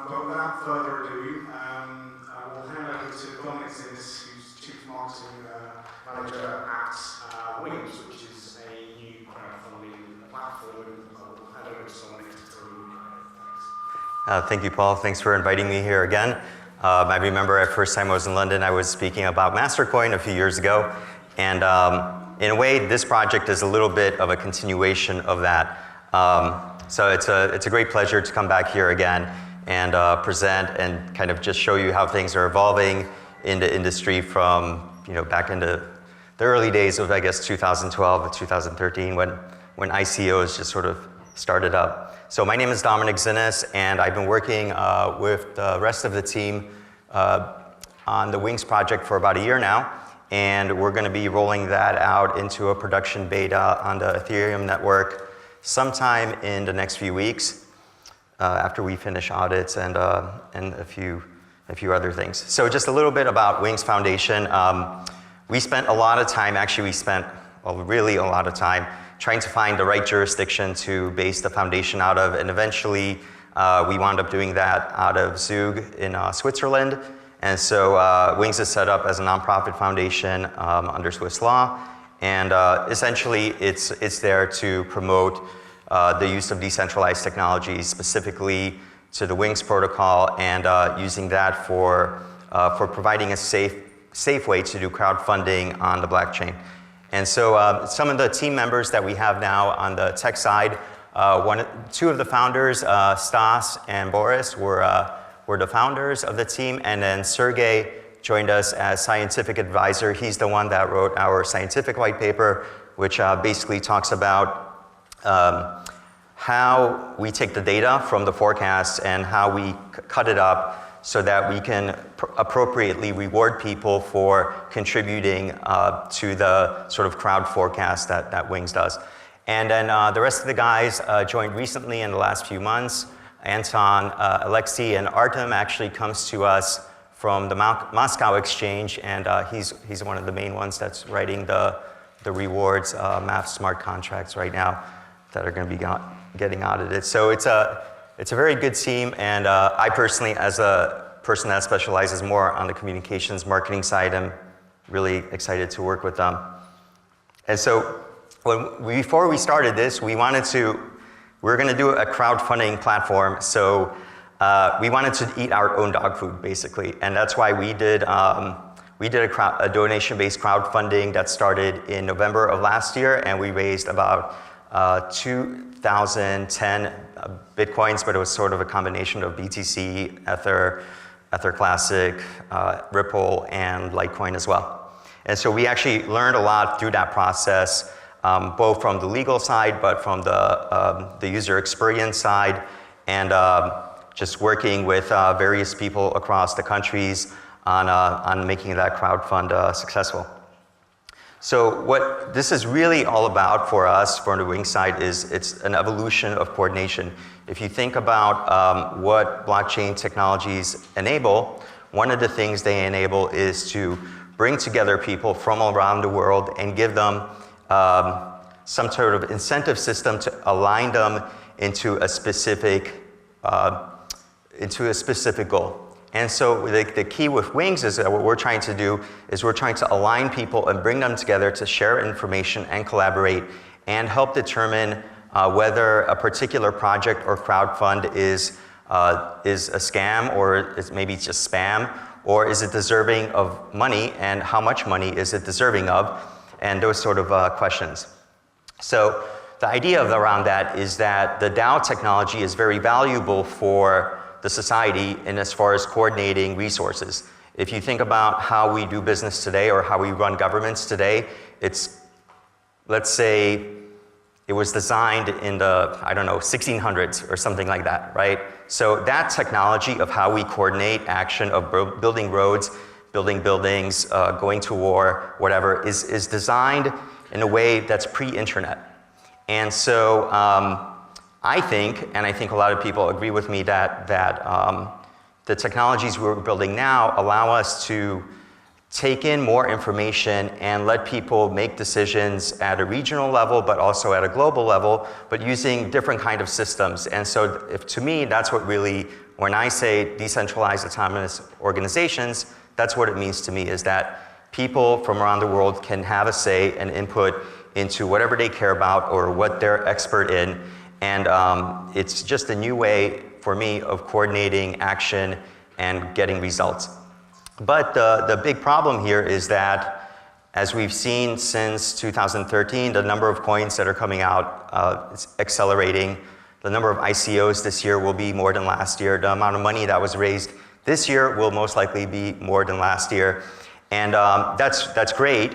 but without further ado, I will hand over to Dominik Zynis, who's Chief Marketing Manager at Wings, which is a new crowdfunding platform. I will hand over to Dominik to tell you. Thanks. Thank you, Paul. Thanks for inviting me here again. I remember the first time I was in London, I was speaking about Mastercoin a few years ago. And in a way, this project is a little bit of a continuation of that. So it's a great pleasure to come back here again and present and kind of just show you how things are evolving in the industry from, back into the early days of, I guess, 2012 to 2013 when ICOs just sort of started up. So my name is Dominik Zynis, and I've been working with the rest of the team on the Wings project for about a year now. And we're going to be rolling that out into a production beta on the Ethereum network sometime in the next few weeks after we finish audits and a few other things. So just a little bit about Wings Foundation. We spent a lot of time, really a lot of time, trying to find the right jurisdiction to base the foundation out of, and eventually we wound up doing that out of Zug in Switzerland. And so Wings is set up as a nonprofit foundation under Swiss law, and essentially it's there to promote the use of decentralized technologies, specifically to the Wings protocol, and using that for providing a safe way to do crowdfunding on the blockchain. And so some of the team members that we have now on the tech side, two of the founders, Stas and Boris, were the founders of the team, and then Sergey joined us as scientific advisor. He's the one that wrote our scientific white paper, which basically talks about how we take the data from the forecasts and how we cut it up so that we can appropriately reward people for contributing to the sort of crowd forecast that Wings does. And then the rest of the guys joined recently in the last few months. Anton, Alexei, and Artem actually comes to us from the Moscow exchange, and he's one of the main ones that's writing the rewards math smart contracts right now that are going to be getting audited. So it's a very good team, and I personally, as a person that specializes more on the communications marketing side, am really excited to work with them. And so before we started this, we were going to do a crowdfunding platform, so we wanted to eat our own dog food, basically, and that's why we did a donation-based crowdfunding that started in November of last year, and we raised about 2010 Bitcoins, but it was sort of a combination of BTC, Ether Classic, Ripple, and Litecoin as well. And so we actually learned a lot through that process, both from the legal side, but from the user experience side, and just working with various people across the countries on making that crowdfund successful. So what this is really all about for us, from the Wings side, is it's an evolution of coordination. If you think about what blockchain technologies enable, one of the things they enable is to bring together people from around the world and give them some sort of incentive system to align them into a specific goal. And so the key with Wings is that what we're trying to do is we're trying to align people and bring them together to share information and collaborate and help determine whether a particular project or crowdfund is a scam, or is maybe just spam, or is it deserving of money, and how much money is it deserving of, and those sort of questions. So the idea around that is that the DAO technology is very valuable for the society in as far as coordinating resources. If you think about how we do business today or how we run governments today, let's say it was designed in the, 1600s or something like that, right? So that technology of how we coordinate action of building roads, building buildings, going to war, whatever, is designed in a way that's pre-internet. And so I think, and I think a lot of people agree with me, that the technologies we're building now allow us to take in more information and let people make decisions at a regional level, but also at a global level, but using different kind of systems. And so to me, that's what really when I say decentralized autonomous organizations, that's what it means to me, is that people from around the world can have a say and input into whatever they care about or what they're expert in. And it's just a new way for me of coordinating action and getting results. But the big problem here is that, as we've seen since 2013, the number of coins that are coming out is accelerating. The number of ICOs this year will be more than last year. The amount of money that was raised this year will most likely be more than last year. And that's great,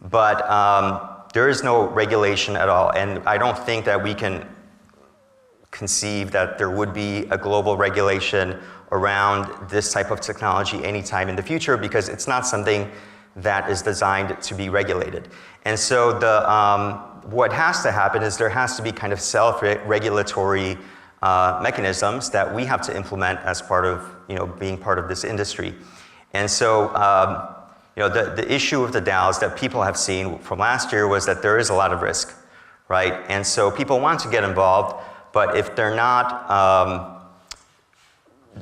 but there is no regulation at all. And I don't think that we can conceive that there would be a global regulation around this type of technology anytime in the future, because it's not something that is designed to be regulated. And so what has to happen is there has to be kind of self-regulatory mechanisms that we have to implement as part of being part of this industry. And so the issue of the DAOs that people have seen from last year was that there is a lot of risk, right? And so people want to get involved, but if they're not,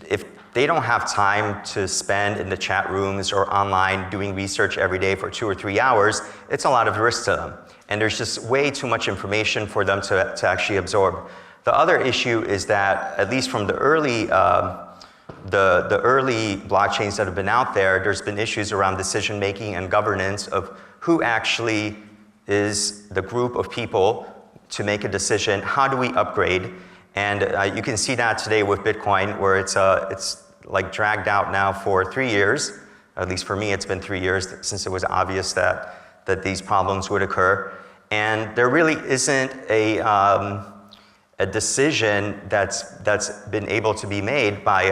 if they don't have time to spend in the chat rooms or online doing research every day for 2 or 3 hours, it's a lot of risk to them. And there's just way too much information for them to actually absorb. The other issue is that, at least from the early blockchains that have been out there, there's been issues around decision making and governance of who actually is the group of people to make a decision. How do we upgrade? And you can see that today with Bitcoin, where it's like dragged out now for 3 years. At least for me, it's been 3 years since it was obvious that these problems would occur. And there really isn't a decision that's been able to be made by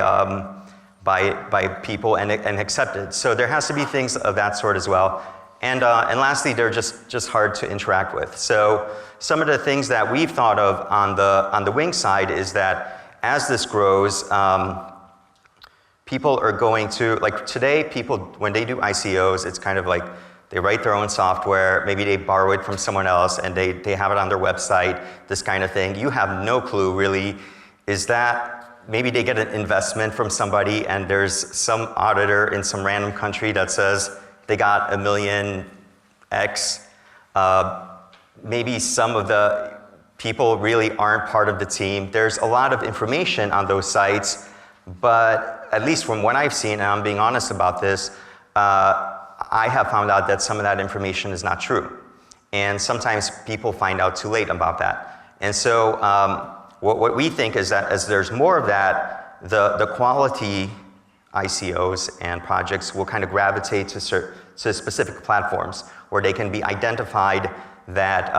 people and accepted. So there has to be things of that sort as well. And lastly, they're just hard to interact with. So some of the things that we've thought of on the Wing side is that as this grows, people are going to, like today, people, when they do ICOs, it's kind of like they write their own software, maybe they borrow it from someone else and they have it on their website, this kind of thing. You have no clue really, is that maybe they get an investment from somebody and there's some auditor in some random country that says they got $1 million X. Maybe some of the people really aren't part of the team. There's a lot of information on those sites, but at least from what I've seen, and I'm being honest about this, I have found out that some of that information is not true. And sometimes people find out too late about that. And so what we think is that as there's more of that, the quality ICOs and projects will kind of gravitate to specific platforms where they can be identified that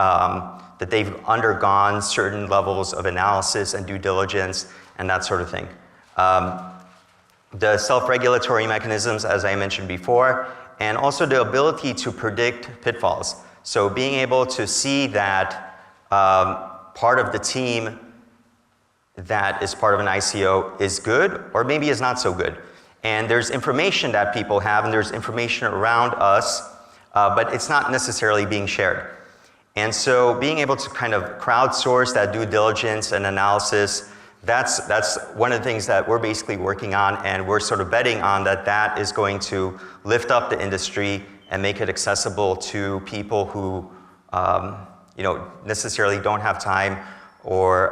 they've undergone certain levels of analysis and due diligence and that sort of thing. The self-regulatory mechanisms, as I mentioned before, and also the ability to predict pitfalls. So being able to see that part of the team that is part of an ICO is good or maybe is not so good. And there's information that people have and there's information around us, but it's not necessarily being shared. And so being able to kind of crowdsource that due diligence and analysis, that's one of the things that we're basically working on, and we're sort of betting on that is going to lift up the industry and make it accessible to people who necessarily don't have time or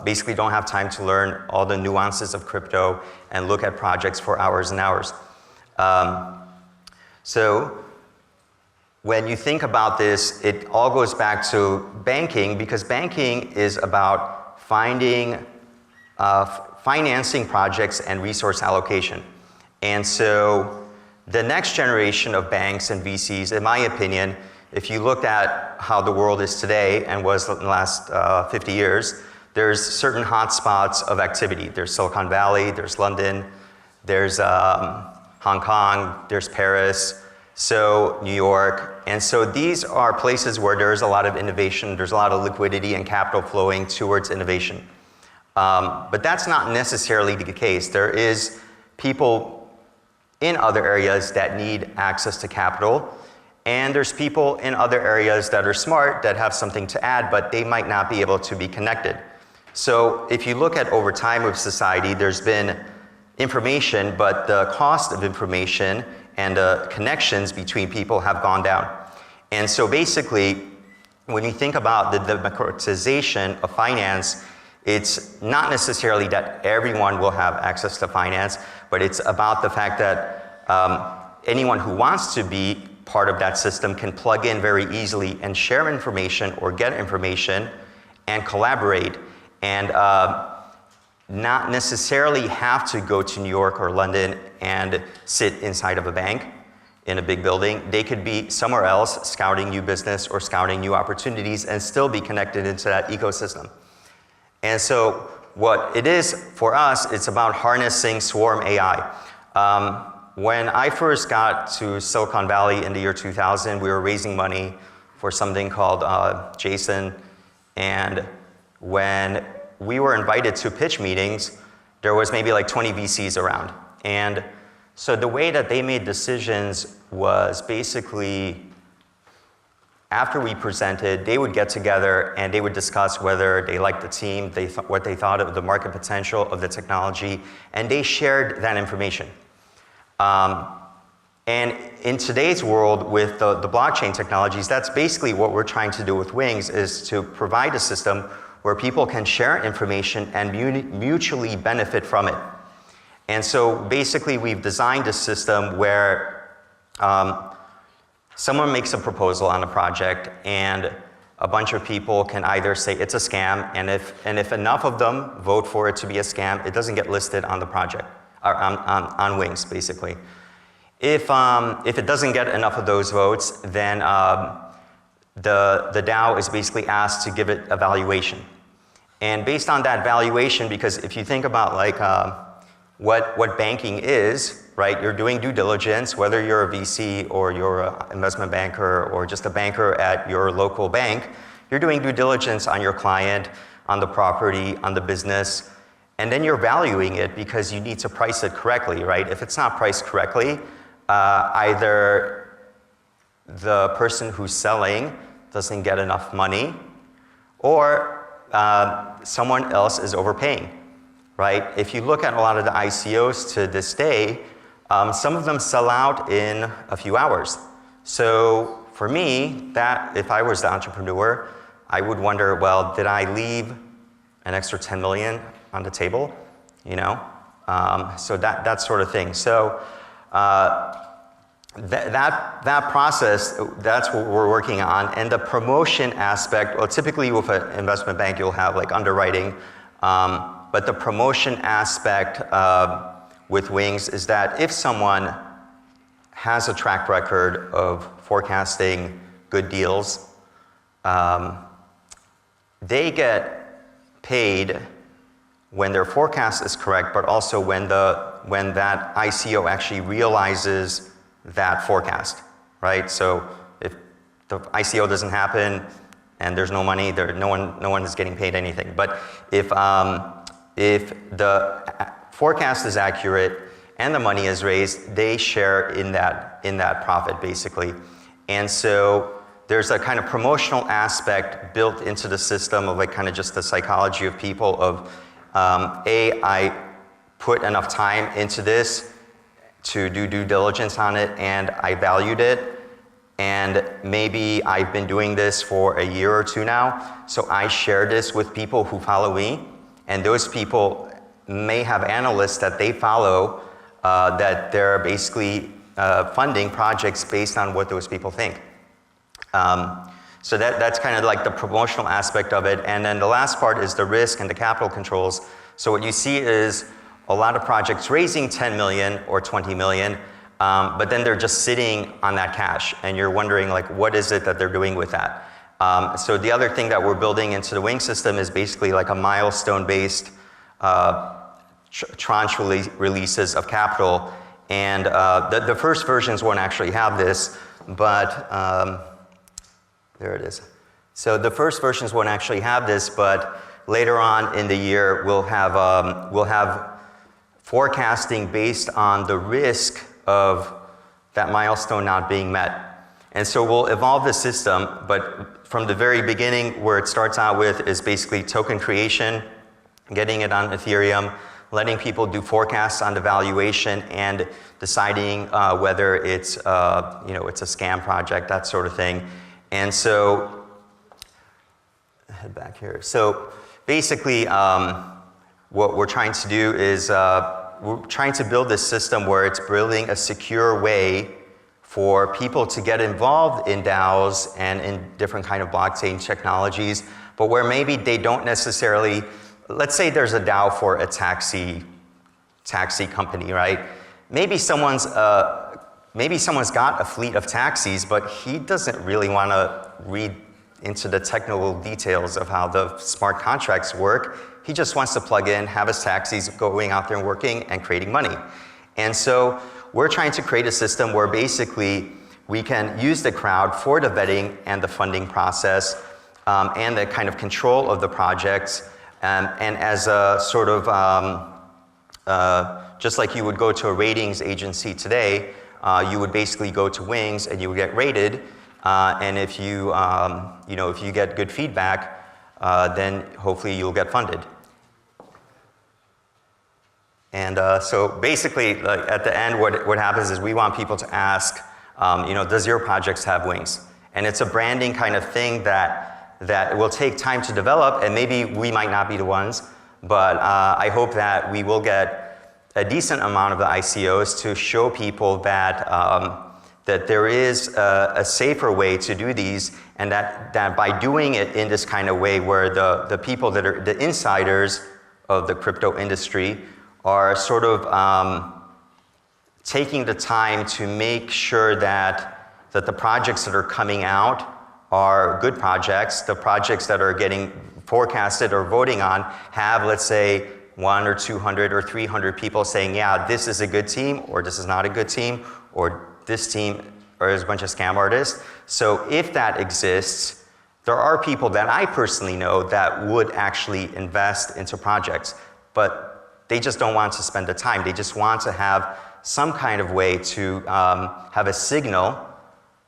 basically don't have time to learn all the nuances of crypto and look at projects for hours and hours. So when you think about this, it all goes back to banking, because banking is about finding financing projects and resource allocation. And so the next generation of banks and VCs, in my opinion, if you looked at how the world is today and was in the last 50 years, there's certain hotspots of activity. There's Silicon Valley, there's London, there's Hong Kong, there's Paris, so New York. And so these are places where there's a lot of innovation, there's a lot of liquidity and capital flowing towards innovation. But that's not necessarily the case. There is people in other areas that need access to capital, and there's people in other areas that are smart, that have something to add, but they might not be able to be connected. So if you look at over time of society, there's been information, but the cost of information and the connections between people have gone down. And so basically, when you think about the democratization of finance, it's not necessarily that everyone will have access to finance, but it's about the fact that anyone who wants to be part of that system can plug in very easily and share information or get information and collaborate, and not necessarily have to go to New York or London and sit inside of a bank in a big building. They could be somewhere else scouting new business or scouting new opportunities and still be connected into that ecosystem. And so what it is for us, it's about harnessing swarm AI. When I first got to Silicon Valley in the year 2000, we were raising money for something called JSON. And when we were invited to pitch meetings, there was maybe like 20 VCs around. And so the way that they made decisions was basically, after we presented, they would get together and they would discuss whether they liked the team, what they thought of the market potential of the technology, and they shared that information. And in today's world with the blockchain technologies, that's basically what we're trying to do with Wings, is to provide a system where people can share information and mutually benefit from it. And so basically we've designed a system where someone makes a proposal on a project and a bunch of people can either say it's a scam, and if enough of them vote for it to be a scam, it doesn't get listed on the project, or on Wings basically. If it doesn't get enough of those votes, then the DAO is basically asked to give it a valuation. And based on that valuation, because if you think about like what banking is, right? You're doing due diligence, whether you're a VC or you're an investment banker or just a banker at your local bank, you're doing due diligence on your client, on the property, on the business, and then you're valuing it because you need to price it correctly, right? If it's not priced correctly, either the person who's selling doesn't get enough money, or someone else is overpaying, right? If you look at a lot of the ICOs to this day, some of them sell out in a few hours. So for me, that if I was the entrepreneur, I would wonder, well, did I leave an extra 10 million on the table? You know, so that sort of thing. So that process, that's what we're working on. And the promotion aspect, well, typically with an investment bank, you'll have like underwriting, but the promotion aspect with Wings is that if someone has a track record of forecasting good deals, they get paid when their forecast is correct, but also when that ICO actually realizes that forecast, right? So if the ICO doesn't happen and there's no money, no one is getting paid anything. But if the forecast is accurate and the money is raised, they share in that profit basically. And so there's a kind of promotional aspect built into the system of like kind of just the psychology of people of I put enough time into this to do due diligence on it, and I valued it, and maybe I've been doing this for a year or two now, so I share this with people who follow me, and those people may have analysts that they follow that they're basically funding projects based on what those people think. So that's kind of like the promotional aspect of it. And then the last part is the risk and the capital controls. So what you see is a lot of projects raising 10 million or 20 million, but then they're just sitting on that cash. And you're wondering like, what is it that they're doing with that? So the other thing that we're building into the Wing system is basically like a milestone-based tranche releases of capital. And the first versions won't actually have this, but there it is. So the first versions won't actually have this, but later on in the year, we'll have forecasting based on the risk of that milestone not being met. And so we'll evolve the system, but from the very beginning, where it starts out with is basically token creation, getting it on Ethereum, letting people do forecasts on the valuation and deciding whether it's, it's a scam project, that sort of thing. And so, head back here. So basically, what we're trying to do is we're trying to build this system where it's building a secure way for people to get involved in DAOs and in different kind of blockchain technologies, but where maybe they don't necessarily, let's say there's a DAO for a taxi company, right? Maybe someone's got a fleet of taxis, but he doesn't really want to read into the technical details of how the smart contracts work. He just wants to plug in, have his taxis going out there and working and creating money. And so we're trying to create a system where basically we can use the crowd for the vetting and the funding process and the kind of control of the projects. And as a sort of, just like you would go to a ratings agency today, you would basically go to Wings and you would get rated. And if you, if you get good feedback, then hopefully you'll get funded. And so basically, at the end, what happens is we want people to ask, does your project have wings? And it's a branding kind of thing that will take time to develop, and maybe we might not be the ones, but I hope that we will get a decent amount of the ICOs to show people that that there is a safer way to do these, and that by doing it in this kind of way where the people that are the insiders of the crypto industry are sort of taking the time to make sure that the projects that are coming out are good projects. The projects that are getting forecasted or voting on have, let's say, 100 or 200 or 300 people saying, yeah, this is a good team, or this is not a good team, or this team or is a bunch of scam artists. So if that exists, there are people that I personally know that would actually invest into projects, but they just don't want to spend the time. They just want to have some kind of way to have a signal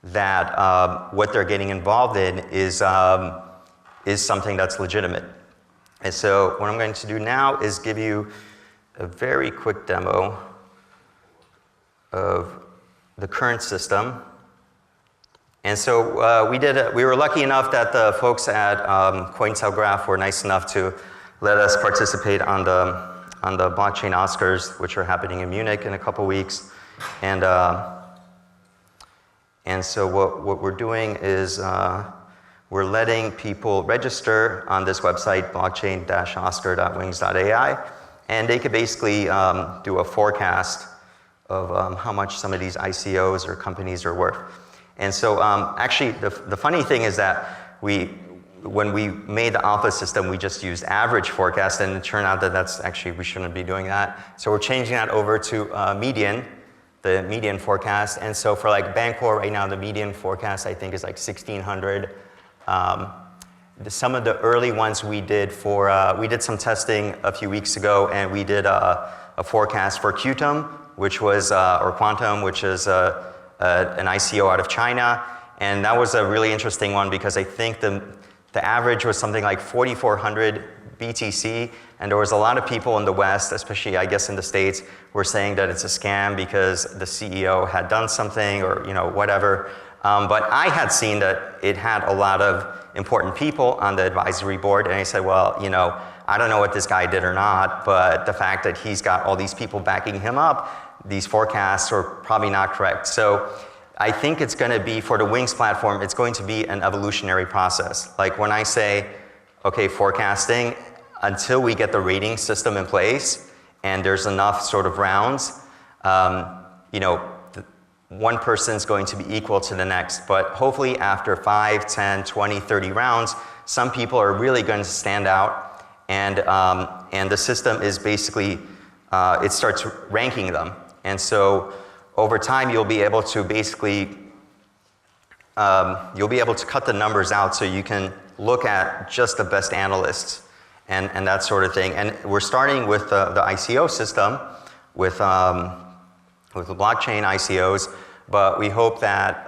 that what they're getting involved in is something that's legitimate. And so what I'm going to do now is give you a very quick demo of the current system. And so we were lucky enough that the folks at Coinscrum were nice enough to let us participate on the blockchain Oscars, which are happening in Munich in a couple weeks. And so what we're doing is we're letting people register on this website, blockchain-oscar.wings.ai, and they could basically do a forecast of how much some of these ICOs or companies are worth. And so actually the funny thing is that when we made the alpha system, we just used average forecast, and it turned out that that's actually, we shouldn't be doing that. So we're changing that over to median, the median forecast. And so for like Bancor right now, the median forecast I think is like 1,600. Some of the early ones we did we did some testing a few weeks ago, and we did a forecast for Qtum, which was, or Quantum, which is an ICO out of China. And that was a really interesting one because I think the average was something like 4,400 BTC, and there was a lot of people in the West, especially I guess in the States, were saying that it's a scam because the CEO had done something or whatever. But I had seen that it had a lot of important people on the advisory board, and I said, well, I don't know what this guy did or not, but the fact that he's got all these people backing him up, these forecasts are probably not correct. So I think it's going to be, for the Wings platform, it's going to be an evolutionary process. Like when I say, okay, forecasting, until we get the rating system in place and there's enough sort of rounds, one person's going to be equal to the next. But hopefully after 5, 10, 20, 30 rounds, some people are really going to stand out, and the system is basically, it starts ranking them. And so over time, you'll be able to basically, you'll be able to cut the numbers out so you can look at just the best analysts and that sort of thing. And we're starting with the ICO system with the blockchain ICOs, but we hope that,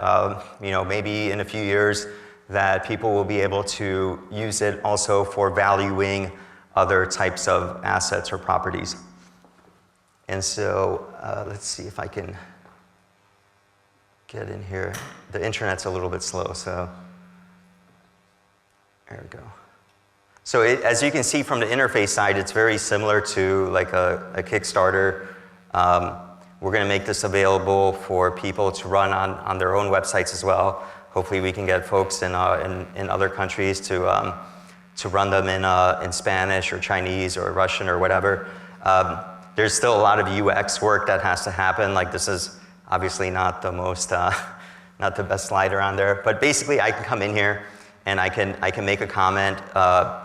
maybe in a few years that people will be able to use it also for valuing other types of assets or properties. And so let's see if I can get in here. The internet's a little bit slow, so there we go. So as you can see from the interface side, it's very similar to like a Kickstarter. We're going to make this available for people to run on their own websites as well. Hopefully we can get folks in other countries to run them in Spanish or Chinese or Russian or whatever. There's still a lot of UX work that has to happen. Like this is obviously not the most, not the best slider on there. But basically I can come in here and I can make a comment,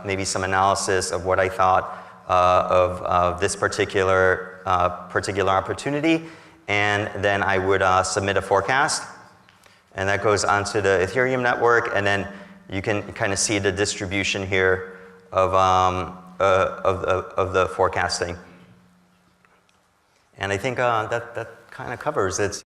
maybe some analysis of what I thought of this particular opportunity, and then I would submit a forecast, and that goes onto the Ethereum network, and then you can kind of see the distribution here of the forecasting. And I think that kind of covers it.